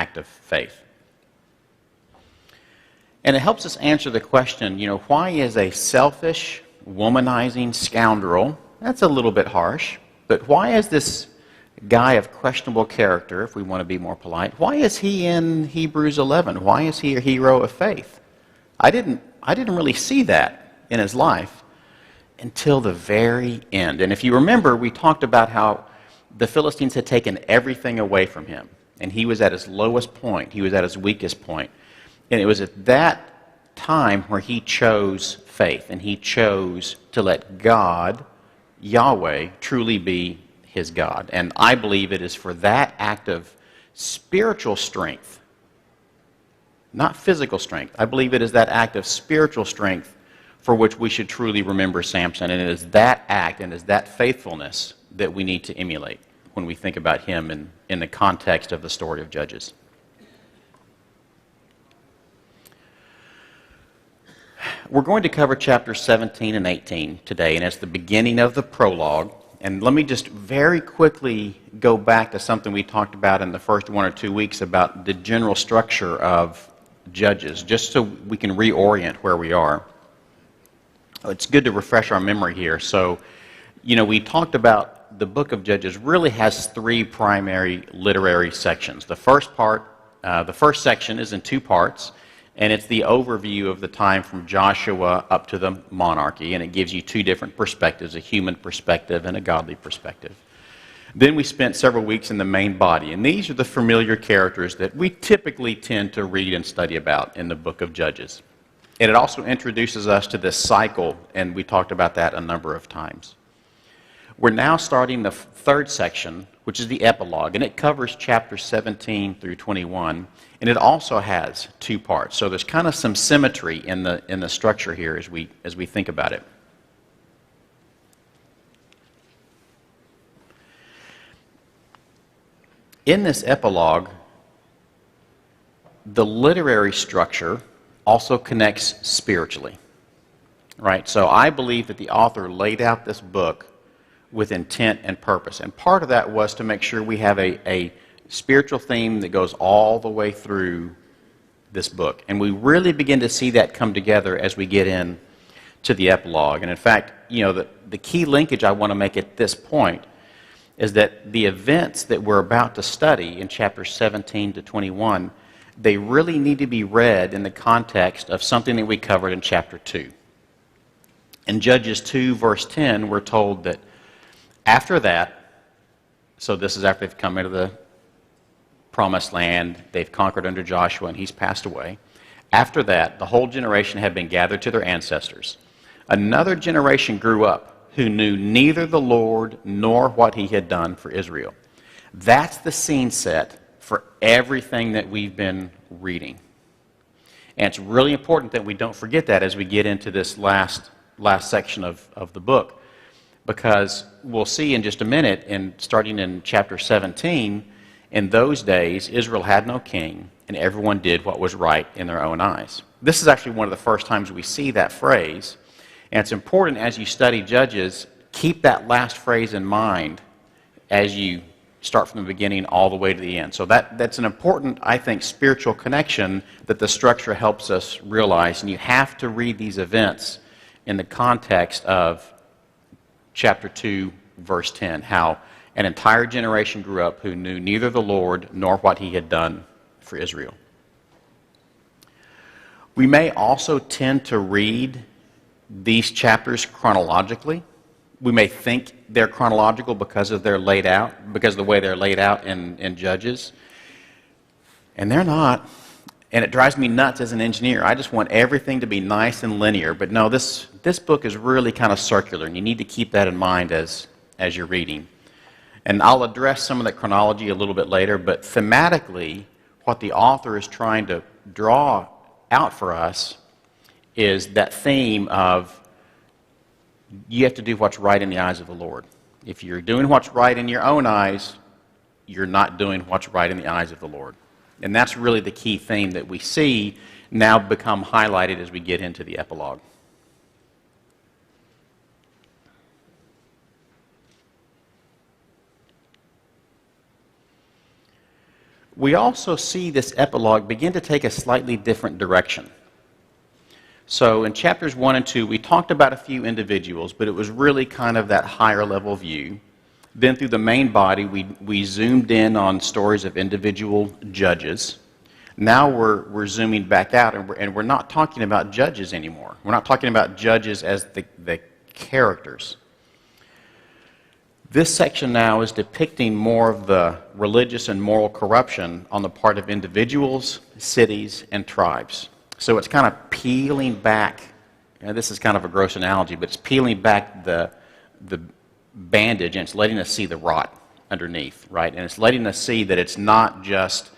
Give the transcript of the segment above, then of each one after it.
act of faith. And it helps us answer the question, why is a selfish, womanizing scoundrel, that's a little bit harsh, but why is this guy of questionable character, if we want to be more polite, why is he in Hebrews 11? Why is he a hero of faith? I didn't really see that in his life until the very end. And if you remember, we talked about how the Philistines had taken everything away from him, and he was at his lowest point. He was at his weakest point. And it was at that time where he chose faith, and he chose to let God, Yahweh, truly be his God. And I believe it is for that act of spiritual strength, not physical strength. I believe it is that act of spiritual strength for which we should truly remember Samson. And it is that act and it is that faithfulness that we need to emulate when we think about him in the context of the story of Judges. We're going to cover chapters 17 and 18 today, and it's the beginning of the prologue. And let me just very quickly go back to something we talked about in the first 1 or 2 weeks about the general structure of Judges, just so we can reorient where we are. It's good to refresh our memory here. So, we talked about the book of Judges really has 3 primary literary sections. The first section is in 2 parts. And it's the overview of the time from Joshua up to the monarchy, and it gives you 2 different perspectives, a human perspective and a godly perspective. Then we spent several weeks in the main body, and these are the familiar characters that we typically tend to read and study about in the book of Judges. And it also introduces us to this cycle, and we talked about that a number of times. We're now starting the 3rd section, which is the epilogue, and it covers chapters 17 through 21. And it also has 2 parts. So there's kind of some symmetry in the structure here as we think about it. In this epilogue, the literary structure also connects spiritually. Right? So I believe that the author laid out this book with intent and purpose. And part of that was to make sure we have a spiritual theme that goes all the way through this book. And we really begin to see that come together as we get in to the epilogue. And in fact, the key linkage I want to make at this point is that the events that we're about to study in chapters 17 to 21, they really need to be read in the context of something that we covered in chapter 2. In Judges 2, verse 10, we're told that after that, so this is after they've come into the promised land, they've conquered under Joshua, and he's passed away. After that, the whole generation had been gathered to their ancestors. Another generation grew up who knew neither the Lord nor what he had done for Israel. That's the scene set for everything that we've been reading. And it's really important that we don't forget that as we get into this last section of the book, because we'll see in just a minute, starting in chapter 17, in those days, Israel had no king, and everyone did what was right in their own eyes. This is actually one of the first times we see that phrase, and it's important as you study Judges, keep that last phrase in mind as you start from the beginning all the way to the end. So that's an important, I think, spiritual connection that the structure helps us realize, and you have to read these events in the context of chapter 2, verse 10, how an entire generation grew up who knew neither the Lord nor what he had done for Israel. We may also tend to read these chapters chronologically. We may think they're chronological because of the way they're laid out in Judges. And they're not. And it drives me nuts as an engineer. I just want everything to be nice and linear. But no, this book is really kind of circular, and you need to keep that in mind as you're reading. And I'll address some of the chronology a little bit later, but thematically, what the author is trying to draw out for us is that theme of you have to do what's right in the eyes of the Lord. If you're doing what's right in your own eyes, you're not doing what's right in the eyes of the Lord. And that's really the key theme that we see now become highlighted as we get into the epilogue. we also see this epilogue begin to take a slightly different direction. So in chapters 1 and 2, we talked about a few individuals, but it was really kind of that higher level view. Then through the main body, we zoomed in on stories of individual judges. Now we're zooming back out, and we're not talking about judges anymore. We're not talking about judges as the characters. This section now is depicting more of the religious and moral corruption on the part of individuals, cities, and tribes. So it's kind of peeling back, this is kind of a gross analogy, but it's peeling back the bandage, and it's letting us see the rot underneath, right? And it's letting us see that it's not just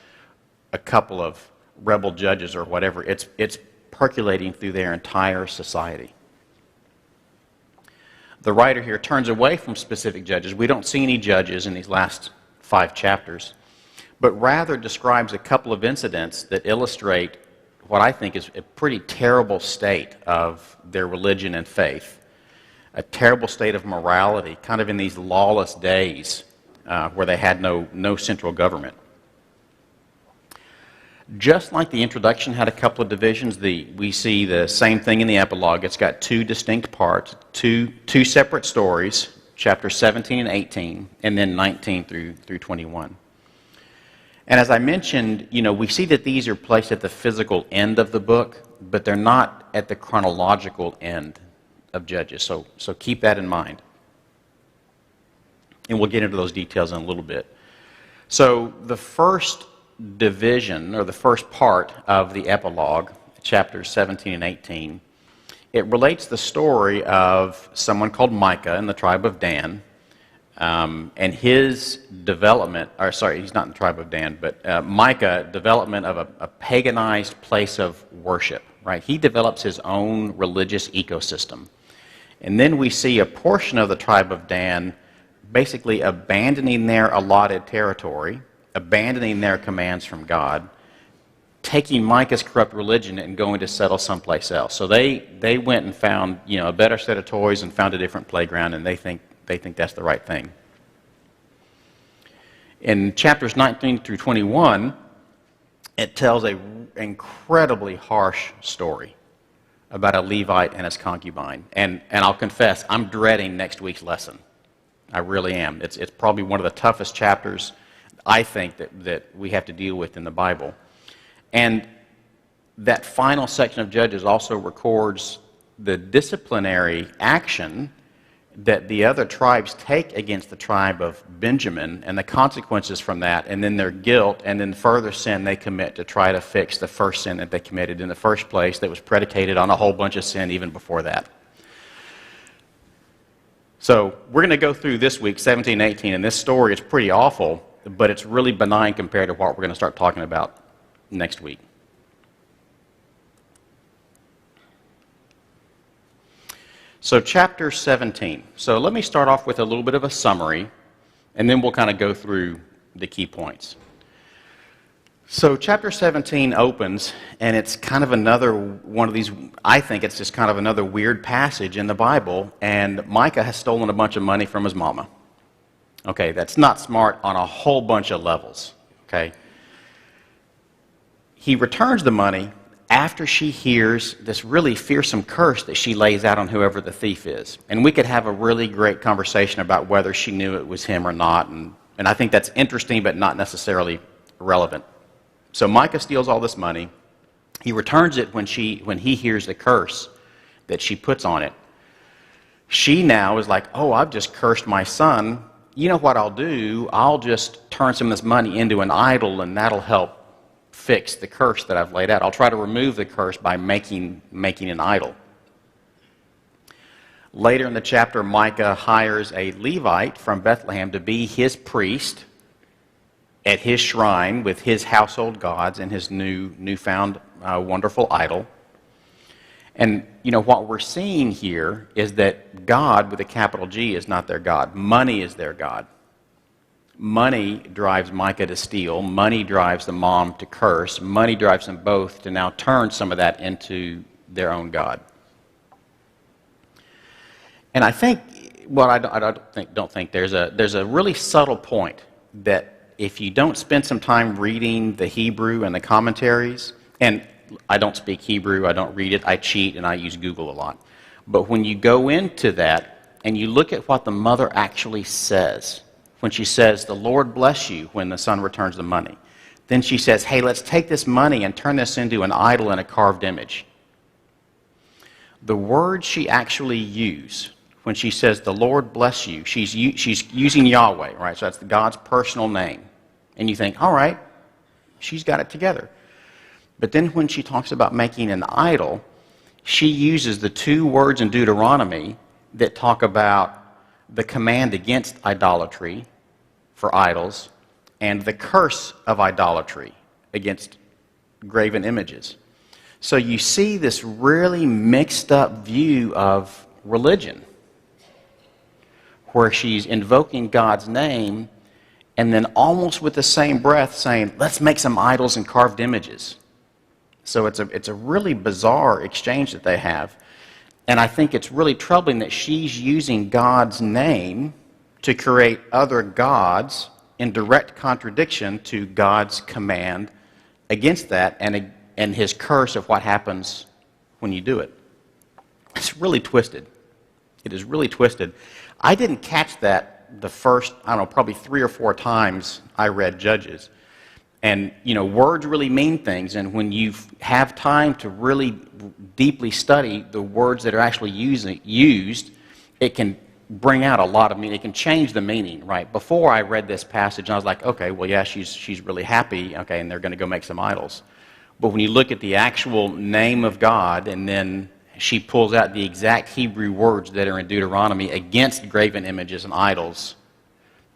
a couple of rebel judges or whatever. It's percolating through their entire society. The writer here turns away from specific judges. We don't see any judges in these last 5 chapters, but rather describes a couple of incidents that illustrate what I think is a pretty terrible state of their religion and faith, a terrible state of morality, kind of in these lawless days where they had no central government. Just like the introduction had a couple of divisions, we see the same thing in the epilogue. It's got 2 distinct parts, two separate stories, chapters 17 and 18, and then 19 through 21. And as I mentioned, we see that these are placed at the physical end of the book, but they're not at the chronological end of Judges. So keep that in mind. And we'll get into those details in a little bit. So the first division, or the first part of the epilogue, chapters 17 and 18, it relates the story of someone called Micah in the tribe of Dan, and his development, or sorry, he's not in the tribe of Dan, but Micah, development of a paganized place of worship, right? He develops his own religious ecosystem. And then we see a portion of the tribe of Dan basically abandoning their allotted territory, abandoning their commands from God, taking Micah's corrupt religion and going to settle someplace else. So they went and found a better set of toys and found a different playground, and they think that's the right thing. In chapters 19 through 21, it tells an incredibly harsh story about a Levite and his concubine. And I'll confess, I'm dreading next week's lesson. I really am. It's probably one of the toughest chapters, I think, that we have to deal with in the Bible. And that final section of Judges also records the disciplinary action that the other tribes take against the tribe of Benjamin and the consequences from that, and then their guilt, and then further sin they commit to try to fix the first sin that they committed in the first place that was predicated on a whole bunch of sin even before that. So we're going to go through this week, 17 and 18, and this story is pretty awful, but it's really benign compared to what we're going to start talking about next week. So chapter 17. So let me start off with a little bit of a summary, and then we'll kind of go through the key points. So chapter 17 opens, and it's kind of another one of these, I think it's just kind of another weird passage in the Bible, and Micah has stolen a bunch of money from his mama. Okay, that's not smart on a whole bunch of levels, okay? He returns the money after she hears this really fearsome curse that she lays out on whoever the thief is. And we could have a really great conversation about whether she knew it was him or not, and I think that's interesting but not necessarily relevant. So Micah steals all this money. He returns it when he hears the curse that she puts on it. She now is like, oh, I've just cursed my son. You know what I'll do? I'll just turn some of this money into an idol, and that'll help fix the curse that I've laid out. I'll try to remove the curse by making an idol. Later in the chapter, Micah hires a Levite from Bethlehem to be his priest at his shrine with his household gods and his newfound wonderful idol. And what we're seeing here is that God, with a capital G, is not their God. Money is their God. Money drives Micah to steal. Money drives the mom to curse. Money drives them both to now turn some of that into their own God. And I think, well, I don't think there's a really subtle point that if you don't spend some time reading the Hebrew and the commentaries, and I don't speak Hebrew, I don't read it, I cheat, and I use Google a lot. But when you go into that and you look at what the mother actually says, when she says, "The Lord bless you," when the son returns the money, then she says, "Hey, let's take this money and turn this into an idol and a carved image." The word she actually used when she says, "The Lord bless you," she's using Yahweh, right? So that's God's personal name. And you think, all right, she's got it together. But then when she talks about making an idol, she uses the two words in Deuteronomy that talk about the command against idolatry for idols and the curse of idolatry against graven images. So you see this really mixed up view of religion, where she's invoking God's name and then almost with the same breath saying, "Let's make some idols and carved images." So it's a really bizarre exchange that they have. And I think it's really troubling that she's using God's name to create other gods in direct contradiction to God's command against that and his curse of what happens when you do it. It's really twisted. It is really twisted. I didn't catch that the first, I don't know, probably 3 or 4 times I read Judges. And, you know, words really mean things, and when you have time to really deeply study the words that are actually used, it can bring out a lot of meaning. It can change the meaning, right? Before I read this passage, I was like, okay, well, yeah, she's really happy, okay, and they're going to go make some idols. But when you look at the actual name of God, and then she pulls out the exact Hebrew words that are in Deuteronomy against graven images and idols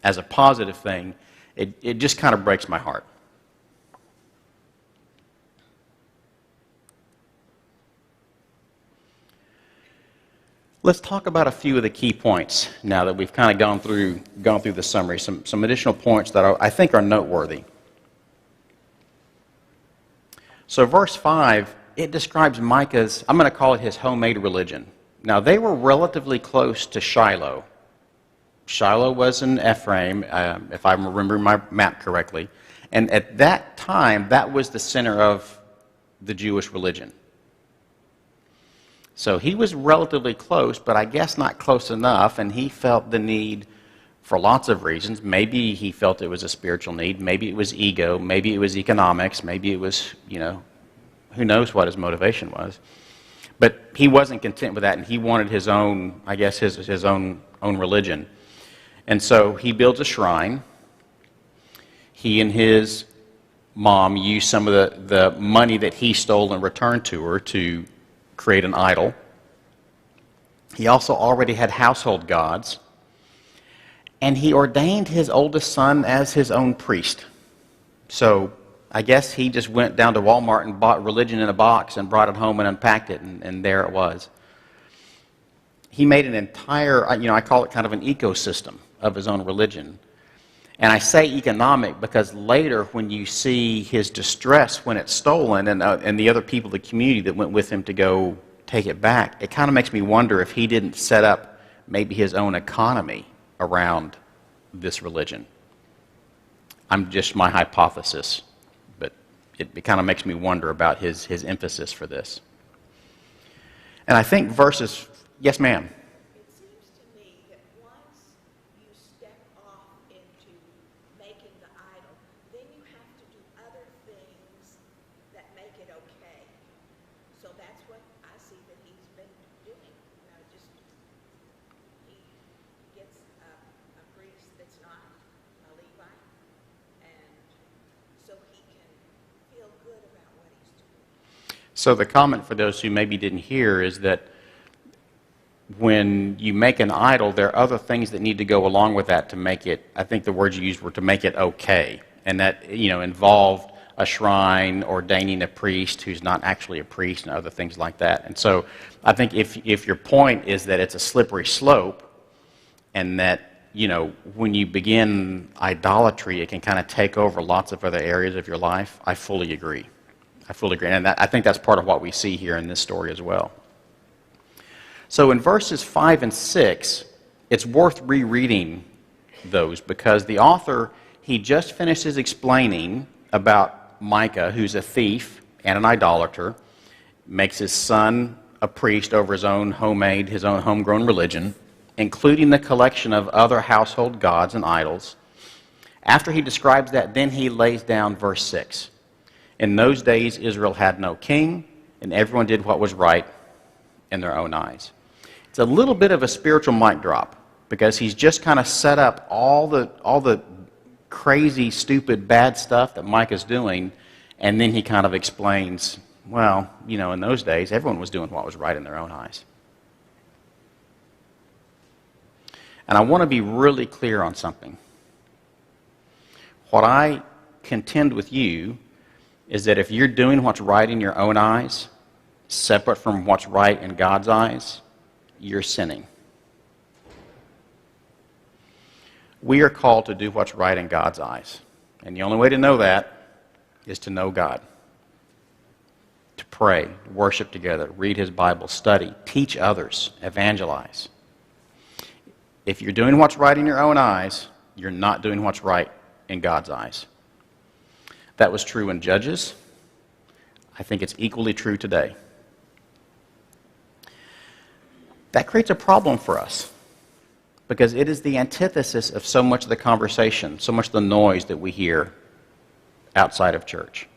as a positive thing, it just kind of breaks my heart. Let's talk about a few of the key points now that we've kind of gone through the summary. Some additional points that I think are noteworthy. So verse 5, it describes Micah's, I'm going to call it his homemade religion. Now, they were relatively close to Shiloh. Shiloh was in Ephraim, if I remember my map correctly. And at that time, that was the center of the Jewish religion. So he was relatively close, but I guess not close enough, and he felt the need for lots of reasons. Maybe he felt it was a spiritual need, maybe it was ego, maybe it was economics, maybe it was, you know, who knows what his motivation was. But he wasn't content with that, and he wanted his own, I guess, his own religion. And so he builds a shrine. He and his mom used some of the money that he stole and returned to her to create an idol. He also already had household gods. And he ordained his oldest son as his own priest. So I guess he just went down to Walmart and bought religion in a box and brought it home and unpacked it, and there it was. He made an entire, I call it kind of an ecosystem of his own religion. And I say economic because later when you see his distress when it's stolen and the other people, the community that went with him to go take it back, it kind of makes me wonder if he didn't set up maybe his own economy around this religion. I'm just my hypothesis, but it kind of makes me wonder about his emphasis for this. And I think verses, yes ma'am. It seems to me that once you step off into making the idol, then you have to do other things that make it okay. So that's what I see that he's been doing. He gets a priest that's not a Levite, and so he can feel good about what he's doing. So the comment for those who maybe didn't hear is that when you make an idol, there are other things that need to go along with that to make it, I think the words you used were to make it okay. And that, involved a shrine, ordaining a priest who's not actually a priest, and other things like that. And so I think if your point is that it's a slippery slope, and that, when you begin idolatry, it can kind of take over lots of other areas of your life, I fully agree. And I think that's part of what we see here in this story as well. So in verses 5 and 6, it's worth rereading those because the author, he just finishes explaining about Micah, who's a thief and an idolater, makes his son a priest over his own homemade, his own homegrown religion, including the collection of other household gods and idols. After he describes that, then he lays down verse 6. In those days, Israel had no king, and everyone did what was right in their own eyes. It's a little bit of a spiritual mic drop, because he's just kind of set up all the crazy, stupid, bad stuff that Micah's doing, and then he kind of explains, well, you know, in those days, everyone was doing what was right in their own eyes. And I want to be really clear on something. What I contend with you is that if you're doing what's right in your own eyes, separate from what's right in God's eyes, you're sinning. We are called to do what's right in God's eyes. And the only way to know that is to know God. To pray, worship together, read His Bible, study, teach others, evangelize. If you're doing what's right in your own eyes, you're not doing what's right in God's eyes. That was true in Judges. I think it's equally true today. That creates a problem for us because it is the antithesis of so much of the conversation, so much of the noise that we hear outside of church.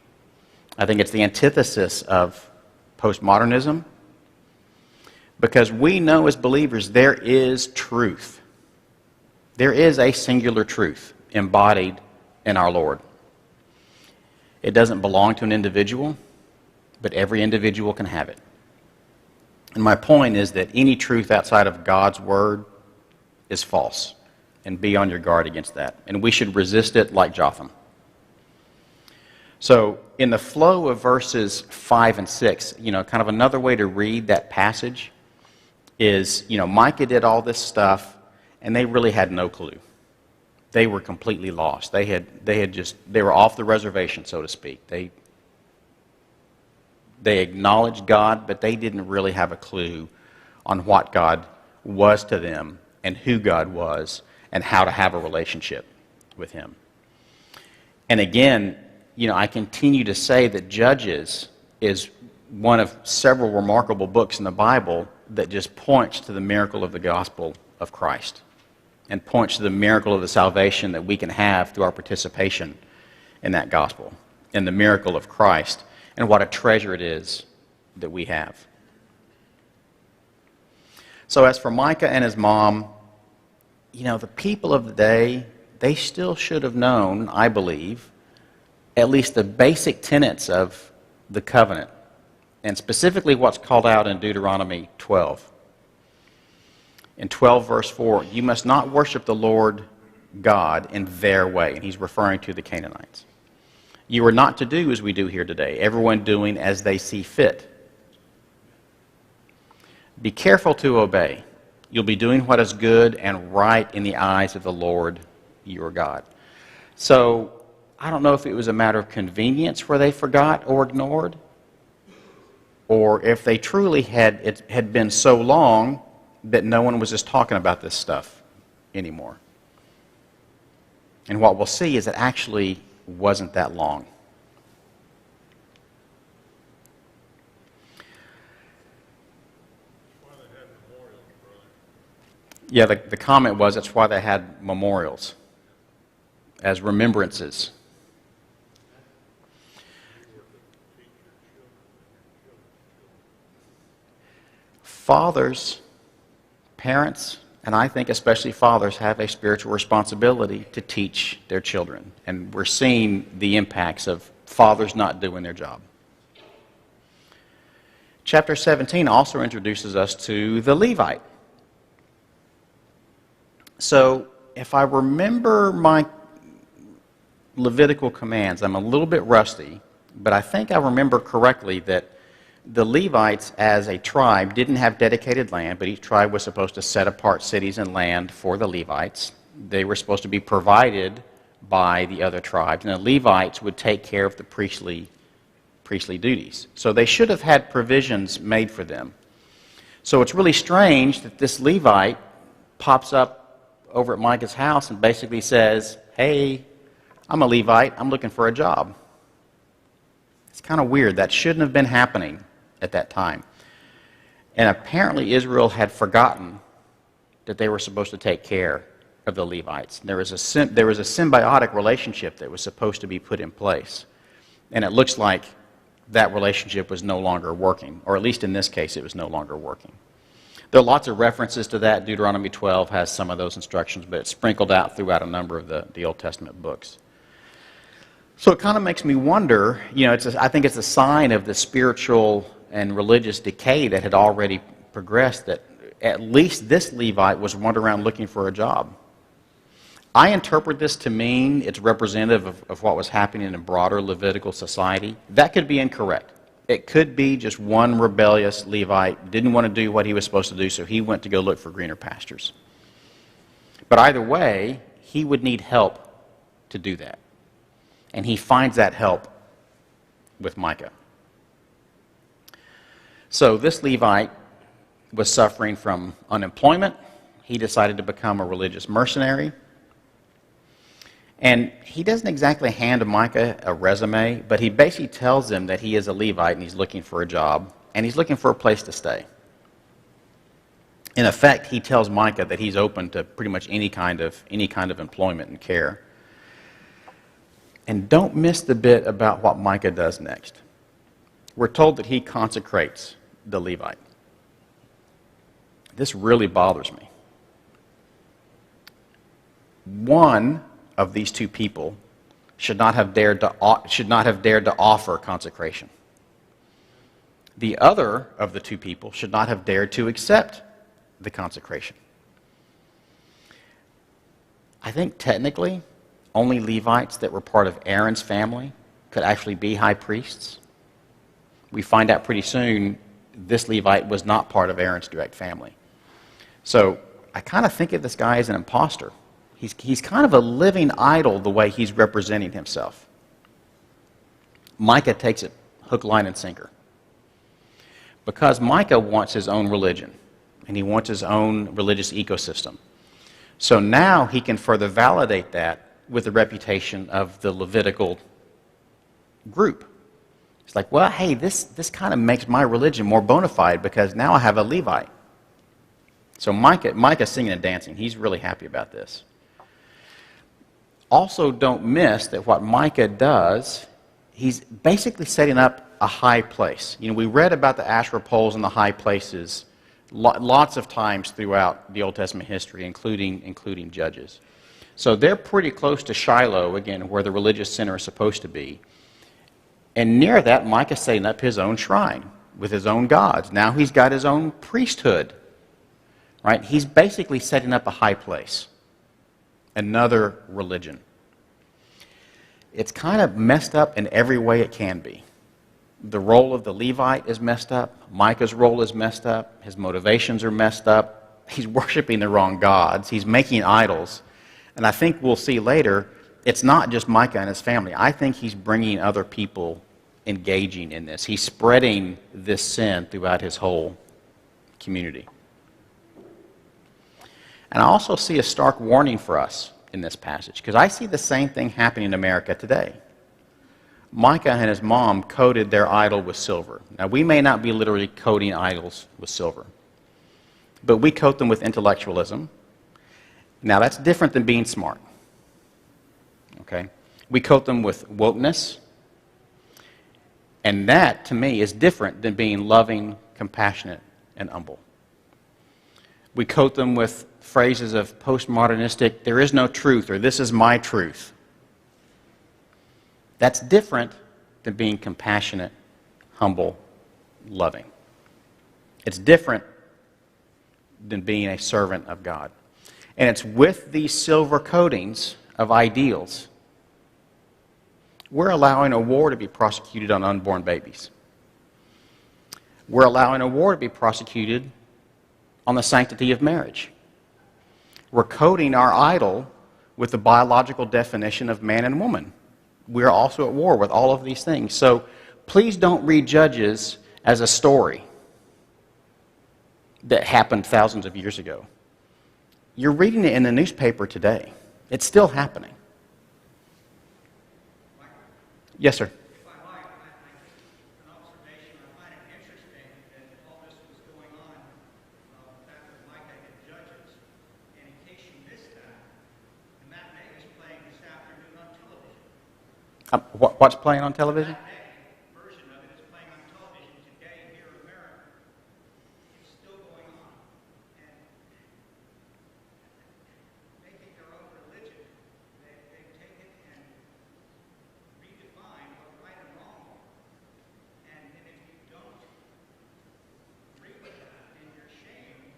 I think it's the antithesis of postmodernism because we know as believers there is truth. There is a singular truth embodied in our Lord. It doesn't belong to an individual, but every individual can have it. And my point is that any truth outside of God's Word is false, and be on your guard against that. And we should resist it like Jotham. So in the flow of verses 5 and 6, kind of another way to read that passage is, Micah did all this stuff, and they really had no clue. They were completely lost. They were off the reservation, so to speak. They acknowledged God, but they didn't really have a clue on what God was to them and who God was and how to have a relationship with Him. And again, I continue to say that Judges is one of several remarkable books in the Bible that just points to the miracle of the gospel of Christ and points to the miracle of the salvation that we can have through our participation in that gospel and the miracle of Christ and what a treasure it is that we have. So as for Micah and his mom, the people of the day, they still should have known, I believe, at least the basic tenets of the covenant, and specifically what's called out in Deuteronomy 12. In 12 verse 4, you must not worship the Lord God in their way, and he's referring to the Canaanites. You are not to do as we do here today, everyone doing as they see fit. Be careful to obey. You'll be doing what is good and right in the eyes of the Lord your God. So, I don't know if it was a matter of convenience where they forgot or ignored, or if they truly it had been so long that no one was just talking about this stuff anymore. And what we'll see is it actually wasn't that long. Yeah, the comment was that's why they had memorials as remembrances. Fathers, parents, and I think especially fathers have a spiritual responsibility to teach their children. And we're seeing the impacts of fathers not doing their job. Chapter 17 also introduces us to the Levite. So if I remember my Levitical commands, I'm a little bit rusty, but I think I remember correctly that the Levites as a tribe didn't have dedicated land, but each tribe was supposed to set apart cities and land for the Levites. They were supposed to be provided by the other tribes, and the Levites would take care of the priestly duties. So they should have had provisions made for them. So it's really strange that this Levite pops up over at Micah's house and basically says, hey, I'm a Levite, I'm looking for a job. It's kind of weird. That shouldn't have been happening at that time. And apparently Israel had forgotten that they were supposed to take care of the Levites. There was a symbiotic relationship that was supposed to be put in place. And it looks like that relationship was no longer working, or at least in this case, it was no longer working. There are lots of references to that. Deuteronomy 12 has some of those instructions, but it's sprinkled out throughout a number of the Old Testament books. So it kind of makes me wonder, I think it's a sign of the spiritual and religious decay that had already progressed, that at least this Levite was wandering around looking for a job. I interpret this to mean it's representative of what was happening in broader Levitical society. That could be incorrect. It could be just one rebellious Levite, didn't want to do what he was supposed to do, so he went to go look for greener pastures. But either way, he would need help to do that. And he finds that help with Micah. So this Levite was suffering from unemployment. He decided to become a religious mercenary. And he doesn't exactly hand Micah a resume, but he basically tells him that he is a Levite and he's looking for a job, and he's looking for a place to stay. In effect, he tells Micah that he's open to pretty much any kind of employment and care. And don't miss the bit about what Micah does next. We're told that he consecrates the Levite. This really bothers me. One of these two people should not have dared to offer consecration. The other of the two people should not have dared to accept the consecration. I think technically only Levites that were part of Aaron's family could actually be high priests. We find out pretty soon this Levite was not part of Aaron's direct family. So I kind of think of this guy as an imposter. He's kind of a living idol the way he's representing himself. Micah takes it hook, line, and sinker. Because Micah wants his own religion, and he wants his own religious ecosystem. So now he can further validate that with the reputation of the Levitical group. It's like, well, hey, this kind of makes my religion more bona fide because now I have a Levite. So Micah's singing and dancing. He's really happy about this. Also, don't miss that what Micah does, he's basically setting up a high place. We read about the Asherah poles and the high places lots of times throughout the Old Testament history, including Judges. So they're pretty close to Shiloh, again, where the religious center is supposed to be. And near that, Micah's setting up his own shrine with his own gods. Now he's got his own priesthood. Right? He's basically setting up a high place. Another religion. It's kind of messed up in every way it can be. The role of the Levite is messed up. Micah's role is messed up. His motivations are messed up. He's worshiping the wrong gods. He's making idols. And I think we'll see later, it's not just Micah and his family. I think he's bringing other people engaging in this. He's spreading this sin throughout his whole community. And I also see a stark warning for us in this passage, because I see the same thing happening in America today. Micah and his mom coated their idol with silver. Now, we may not be literally coating idols with silver, but we coat them with intellectualism. Now, that's different than being smart. Okay? We coat them with wokeness, and that, to me, is different than being loving, compassionate, and humble. We coat them with phrases of postmodernistic, there is no truth, or this is my truth. That's different than being compassionate, humble, loving. It's different than being a servant of God. And it's with these silver coatings of ideals, we're allowing a war to be prosecuted on unborn babies. We're allowing a war to be prosecuted on the sanctity of marriage. We're coating our idol with the biological definition of man and woman. We're also at war with all of these things. So please don't read Judges as a story that happened thousands of years ago. You're reading it in the newspaper today. It's still happening. Yes, sir. If I might, an observation. I find it interesting that all this was going on back with Micah and Judges. And in case you missed that, the matinee is playing this afternoon on television. What's playing on television? The matinee version of it is playing on television today here in America. It's still going on. And making their own religion, they take it and redefine what right and wrong are. And if you don't agree with that, then you're shamed,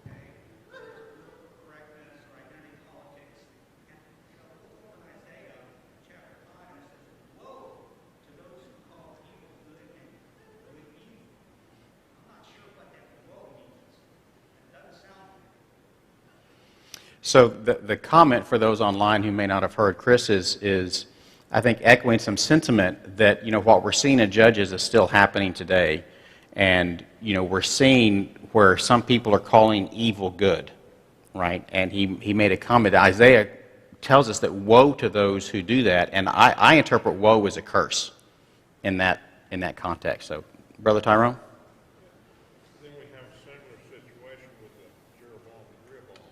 okay, political correctness or identity politics. And look over in Isaiah chapter 5, and it says, woe to those who call evil good and good evil. I'm not sure what that woe means. It doesn't sound So the comment for those online who may not have heard Chris is I think echoing some sentiment that, what we're seeing in Judges is still happening today. And, we're seeing where some people are calling evil good, right? And he made a comment. Isaiah tells us that woe to those who do that. And I interpret woe as a curse in that context. So, Brother Tyrone? Then we have a similar situation with Jeroboam and Rehoboam.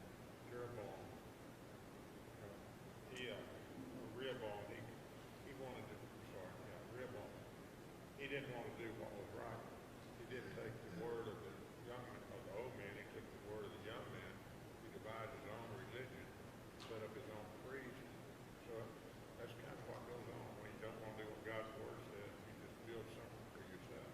And Jeroboam, Rehoboam, he wanted to, Rehoboam, he didn't want to do what was right. He didn't take the word of the old man, he took the word of the young man. He devised his own religion, set up his own priest. So that's kind of what goes on when you don't want to do what God's word says. You just build something for yourself.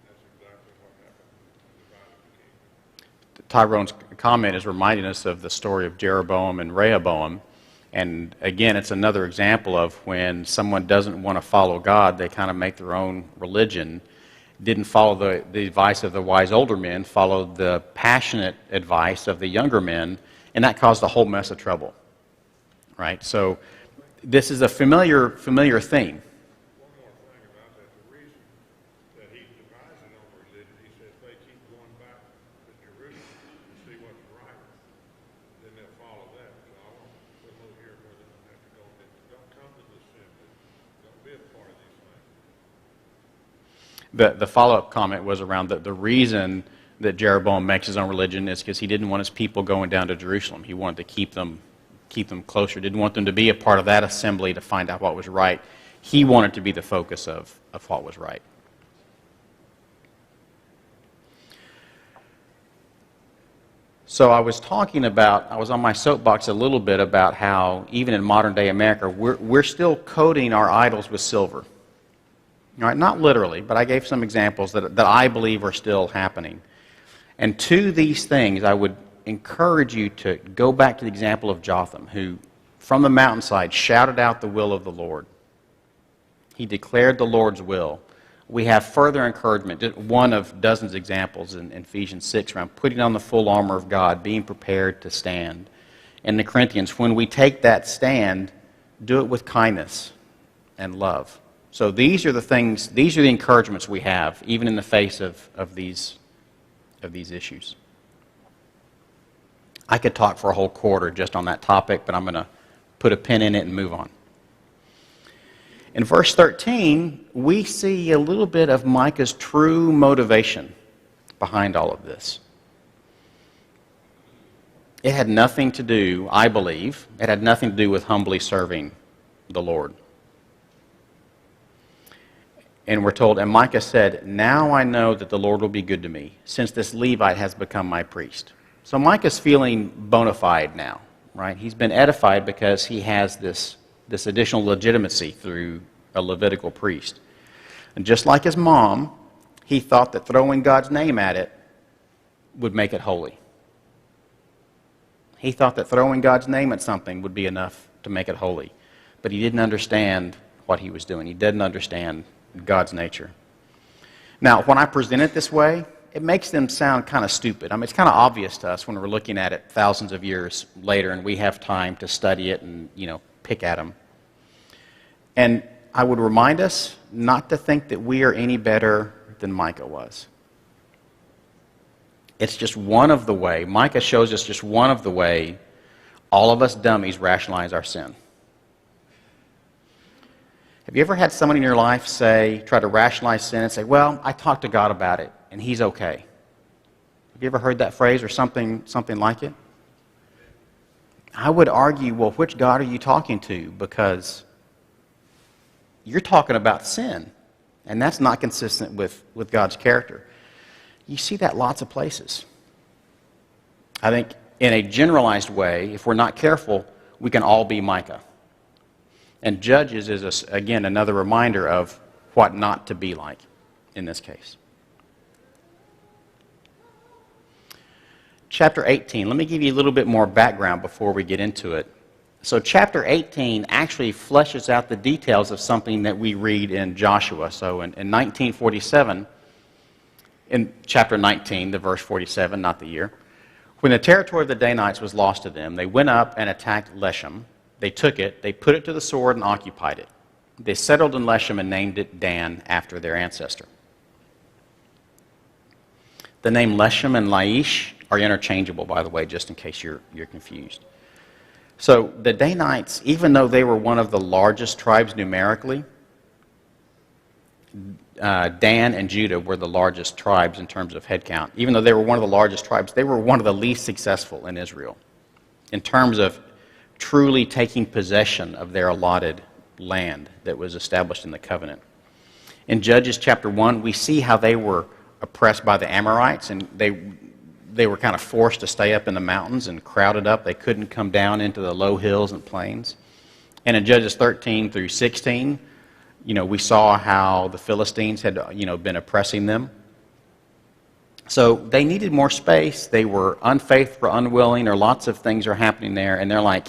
That's exactly what happened in the divided kingdom. Tyrone's comment is reminding us of the story of Jeroboam and Rehoboam. And again, it's another example of when someone doesn't want to follow God, they kind of make their own religion, didn't follow the advice of the wise older men, followed the passionate advice of the younger men, and that caused a whole mess of trouble. Right? So this is a familiar theme. One more thing about that, the reason that he devised his own religion, he says they keep going back to Jerusalem to see what's right, then they'll follow that. So I want to put a little here where they don't have to go. Don't come to the assembly. Don't be a part of these things. The follow-up comment was around the reason that Jeroboam makes his own religion is because he didn't want his people going down to Jerusalem. He wanted to keep them closer, didn't want them to be a part of that assembly to find out what was right. He wanted to be the focus of what was right. So I was on my soapbox a little bit about how even in modern day America, we're still coating our idols with silver. All right, not literally, but I gave some examples that I believe are still happening. And to these things, I would encourage you to go back to the example of Jotham, who from the mountainside shouted out the will of the Lord. He declared the Lord's will. We have further encouragement, just one of dozens of examples in Ephesians 6 around putting on the full armor of God, being prepared to stand. In the Corinthians, when we take that stand, do it with kindness and love. So these are the encouragements we have, even in the face of these issues. I could talk for a whole quarter just on that topic, but I'm going to put a pin in it and move on. In verse 13, we see a little bit of Micah's true motivation behind all of this. It had nothing to do, I believe, with humbly serving the Lord. And we're told, and Micah said, now I know that the Lord will be good to me, since this Levite has become my priest. So Micah's feeling bona fide now, right? He's been edified because he has this additional legitimacy through a Levitical priest. And just like his mom, he thought that throwing God's name at it would make it holy. He thought that throwing God's name at something would be enough to make it holy. But he didn't understand what he was doing. He didn't understand God's nature. Now, when I present it this way, it makes them sound kind of stupid. I mean, it's kind of obvious to us when we're looking at it thousands of years later and we have time to study it and, pick at them. And I would remind us not to think that we are any better than Micah was. It's just one of the way, Micah shows us just one of the way all of us dummies rationalize our sin. Have you ever had someone in your life try to rationalize sin and say, well, I talked to God about it, and he's okay? Have you ever heard that phrase or something like it? I would argue, well, which God are you talking to? Because you're talking about sin, and that's not consistent with God's character. You see that lots of places. I think in a generalized way, if we're not careful, we can all be Micah. And Judges is, again, another reminder of what not to be like in this case. Chapter 18, let me give you a little bit more background before we get into it. So chapter 18 actually fleshes out the details of something that we read in Joshua. So in 1947, in chapter 19, the verse 47, not the year, when the territory of the Danites was lost to them, they went up and attacked Leshem. They took it, they put it to the sword and occupied it. They settled in Leshem and named it Dan after their ancestor. The name Leshem and Laish are interchangeable, by the way, just in case you're confused. So the Danites, even though they were one of the largest tribes numerically, Dan and Judah were the largest tribes in terms of head count. Even though they were one of the largest tribes, they were one of the least successful in Israel in terms of truly taking possession of their allotted land that was established in the covenant. In Judges chapter 1, we see how they were oppressed by the Amorites, and they were kind of forced to stay up in the mountains and crowded up. They couldn't come down into the low hills and plains. And in Judges 13 through 16, we saw how the Philistines had, been oppressing them. So they needed more space. They were unfaithful, unwilling, or lots of things are happening there. And they're like,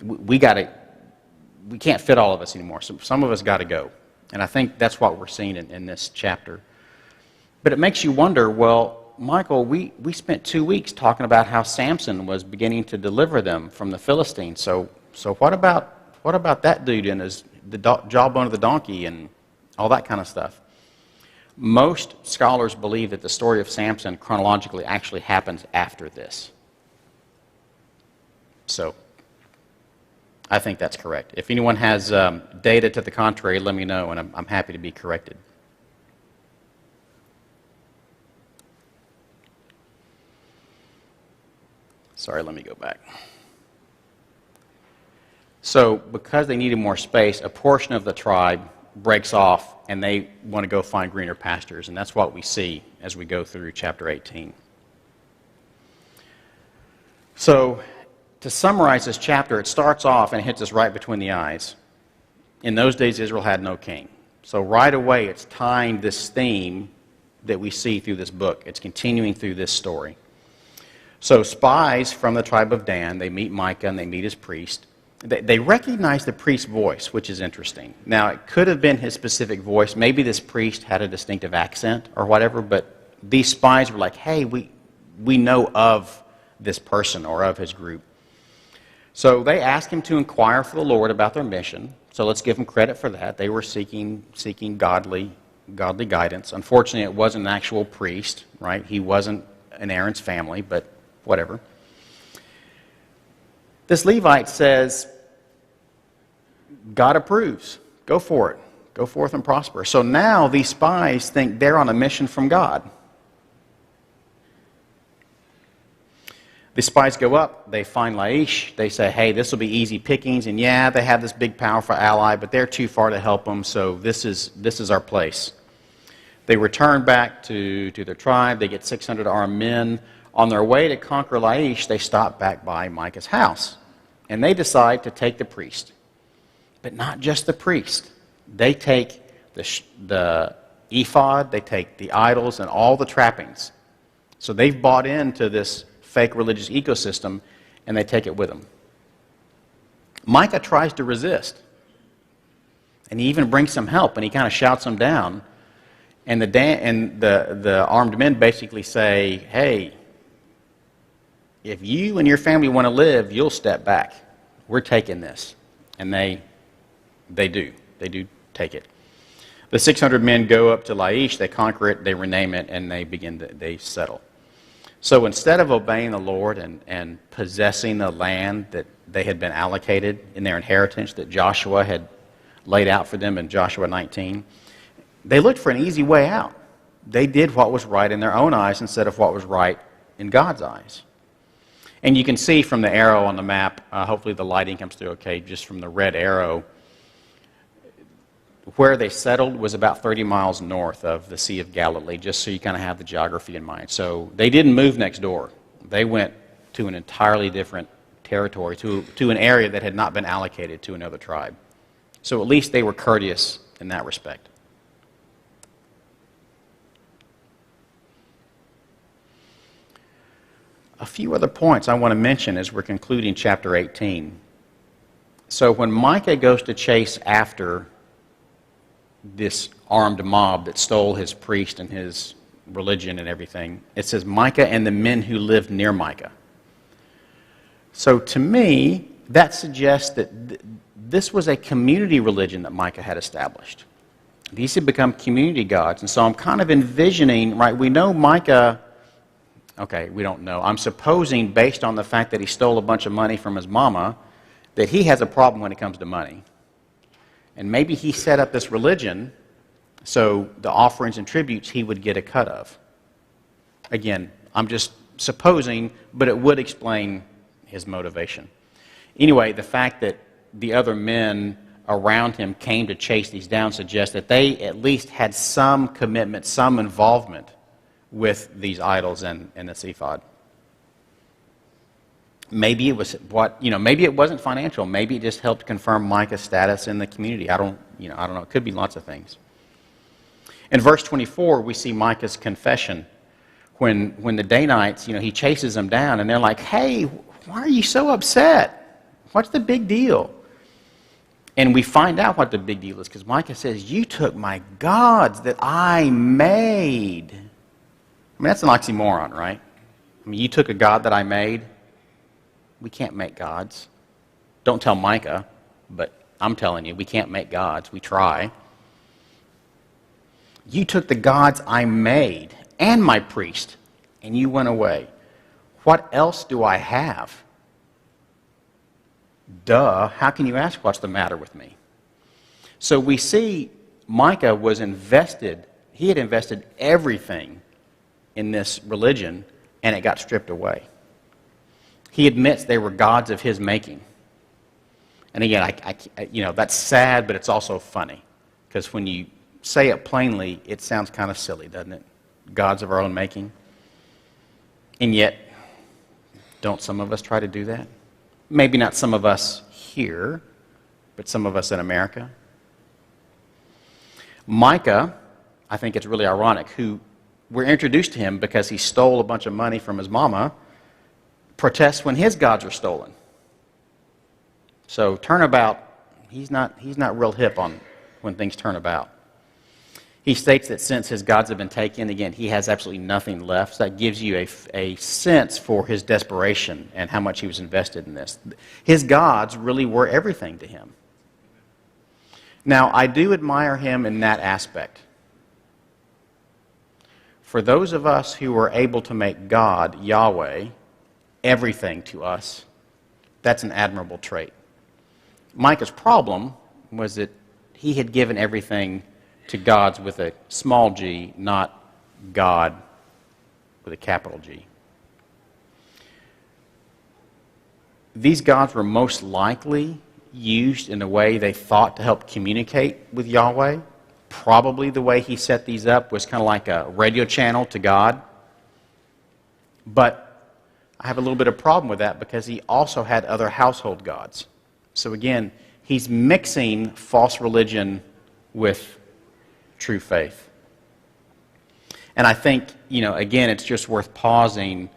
we can't fit all of us anymore. So some of us got to go. And I think that's what we're seeing in this chapter. But it makes you wonder, well, Michael, we spent 2 weeks talking about how Samson was beginning to deliver them from the Philistines. So what about that dude and the jawbone of the donkey and all that kind of stuff? Most scholars believe that the story of Samson chronologically actually happens after this. So I think that's correct. If anyone has data to the contrary, let me know, and I'm happy to be corrected. Sorry, let me go back. So because they needed more space, a portion of the tribe breaks off and they want to go find greener pastures, and that's what we see as we go through chapter 18. So to summarize this chapter, it starts off and hits us right between the eyes. In those days, Israel had no king. So right away, it's tying this theme that we see through this book. It's continuing through this story. So spies from the tribe of Dan, they meet Micah and they meet his priest. They recognize the priest's voice, which is interesting. Now, it could have been his specific voice. Maybe this priest had a distinctive accent or whatever, but these spies were like, hey, we know of this person or of his group. So they asked him to inquire for the Lord about their mission. So let's give them credit for that. They were seeking godly guidance. Unfortunately, it wasn't an actual priest, right? He wasn't in Aaron's family, but whatever. This Levite says, God approves. Go for it. Go forth and prosper. So now these spies think they're on a mission from God. The spies go up. They find Laish. They say, hey, this will be easy pickings. And yeah, they have this big, powerful ally, but they're too far to help them, so this is our place. They return back to their tribe. They get 600 armed men. On their way to conquer Laish, they stop back by Micah's house. And they decide to take the priest. But not just the priest. They take the ephod, they take the idols, and all the trappings. So they've bought into this fake religious ecosystem, and they take it with them. Micah tries to resist. And he even brings some help, and he kind of shouts them down. And the armed men basically say, hey, if you and your family want to live, you'll step back. We're taking this. And they do. They do take it. The 600 men go up to Laish, they conquer it, they rename it, and they settle. So instead of obeying the Lord and possessing the land that they had been allocated in their inheritance that Joshua had laid out for them in Joshua 19. They looked for an easy way out. They did what was right in their own eyes instead of what was right in God's eyes. And you can see from the arrow on the map, hopefully the lighting comes through okay, just from the red arrow, where they settled was about 30 miles north of the Sea of Galilee, just so you kind of have the geography in mind. So they didn't move next door. They went to an entirely different territory, to an area that had not been allocated to another tribe. So at least they were courteous in that respect. A few other points I want to mention as we're concluding chapter 18. So when Micah goes to chase after this armed mob that stole his priest and his religion and everything, it says Micah and the men who lived near Micah. So to me, that suggests that this was a community religion that Micah had established. These had become community gods, and so I'm kind of envisioning, right, we know Micah, okay, we don't know. I'm supposing, based on the fact that he stole a bunch of money from his mama, that he has a problem when it comes to money. And maybe he set up this religion so the offerings and tributes he would get a cut of. Again, I'm just supposing, but it would explain his motivation. Anyway, the fact that the other men around him came to chase these down suggests that they at least had some commitment, some involvement with these idols and this ephod. Maybe it was maybe it wasn't financial. Maybe it just helped confirm Micah's status in the community. I don't know. It could be lots of things. In verse 24, we see Micah's confession when the Danites, he chases them down, and they're like, "Hey, why are you so upset? What's the big deal?" And we find out what the big deal is because Micah says, "You took my gods that I made." I mean, that's an oxymoron, right? I mean, you took a god that I made. We can't make gods. Don't tell Micah, but I'm telling you, we can't make gods. We try. You took the gods I made and my priest, and you went away. What else do I have? Duh, how can you ask what's the matter with me? So we see Micah was invested, he had invested everything in this religion, and it got stripped away. He admits they were gods of his making. And again, that's sad, but it's also funny. Because when you say it plainly, it sounds kind of silly, doesn't it? Gods of our own making. And yet, don't some of us try to do that? Maybe not some of us here, but some of us in America. Micah, I think it's really ironic, who we're introduced to him because he stole a bunch of money from his mama, protests when his gods are stolen. So turnabout, he's not real hip on when things turn about. He states that since his gods have been taken, again, he has absolutely nothing left. So that gives you a sense for his desperation and how much he was invested in this. His gods really were everything to him. Now, I do admire him in that aspect. For those of us who were able to make God, Yahweh, everything to us, that's an admirable trait. Micah's problem was that he had given everything to gods with a small g, not God with a capital G. These gods were most likely used in a way they thought to help communicate with Yahweh. Probably the way he set these up was kind of like a radio channel to God. But I have a little bit of problem with that because he also had other household gods. So again, he's mixing false religion with true faith. And I think, again, it's just worth pausing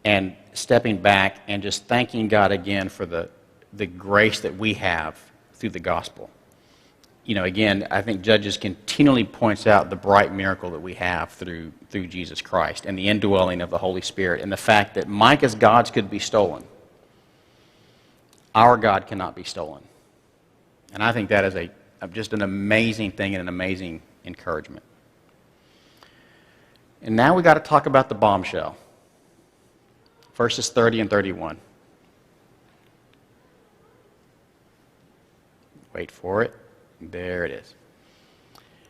and stepping back and just thanking God again for the grace that we have through the gospel. Again, I think Judges continually points out the bright miracle that we have through Jesus Christ and the indwelling of the Holy Spirit and the fact that Micah's gods could be stolen. Our God cannot be stolen. And I think that is just an amazing thing and an amazing encouragement. And now we got to talk about the bombshell. Verses 30 and 31. Wait for it. There it is.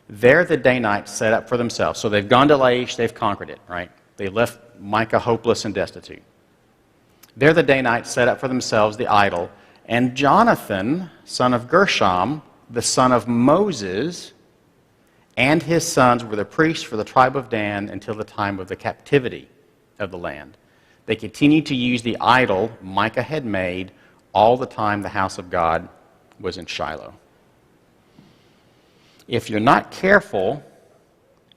There the Danites set up for themselves. So they've gone to Laish, they've conquered it, right? They left Micah hopeless and destitute. There the Danites set up for themselves the idol, and Jonathan, son of Gershom, the son of Moses, and his sons were the priests for the tribe of Dan until the time of the captivity of the land. They continued to use the idol Micah had made all the time the house of God was in Shiloh. If you're not careful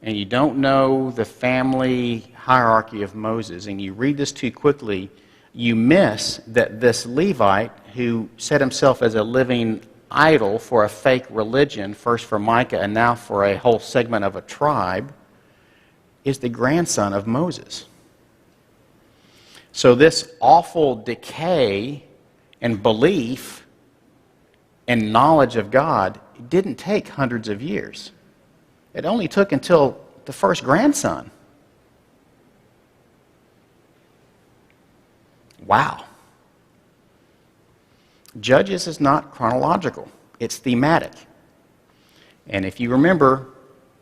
and you don't know the family hierarchy of Moses and you read this too quickly, you miss that this Levite who set himself as a living idol for a fake religion, first for Micah and now for a whole segment of a tribe, is the grandson of Moses. So this awful decay and belief and knowledge of God didn't take hundreds of years. It only took until the first grandson. Wow. Judges is not chronological. It's thematic. And if you remember,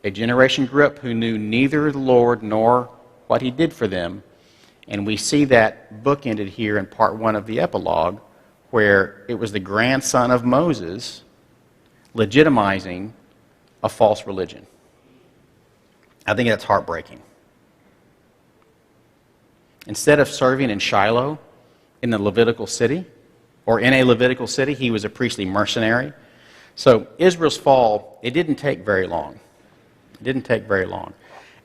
a generation grew up who knew neither the Lord nor what he did for them. And we see that bookended here in part 1 of the epilogue, where it was the grandson of Moses legitimizing a false religion. I think that's heartbreaking. Instead of serving in Shiloh, in the Levitical city, or in a Levitical city, he was a priestly mercenary. So Israel's fall, it didn't take very long. It didn't take very long.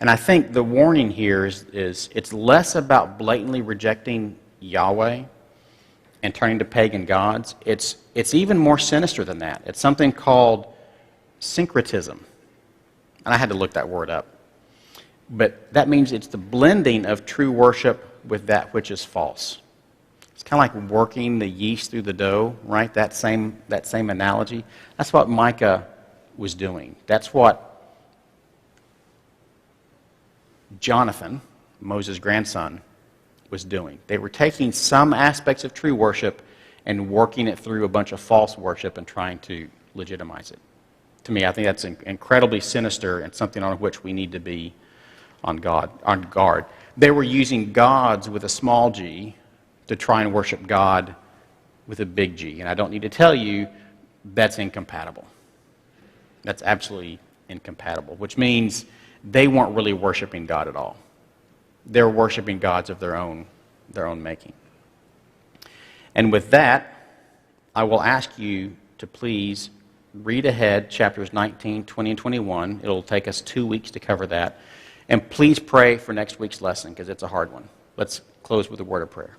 And I think the warning here is it's less about blatantly rejecting Yahweh and turning to pagan gods. It's even more sinister than that. It's something called syncretism. And I had to look that word up. But that means it's the blending of true worship with that which is false. It's kind of like working the yeast through the dough, right? That same analogy. That's what Micah was doing. That's what Jonathan, Moses' grandson, was doing. They were taking some aspects of true worship and working it through a bunch of false worship and trying to legitimize it. To me, I think that's incredibly sinister and something on which we need to be on guard. They were using gods with a small g to try and worship God with a big G. And I don't need to tell you that's incompatible. That's absolutely incompatible, which means they weren't really worshiping God at all. They're worshiping gods of their own making. And with that, I will ask you to please read ahead chapters 19, 20, and 21. It'll take us 2 weeks to cover that. And please pray for next week's lesson because it's a hard one. Let's close with a word of prayer.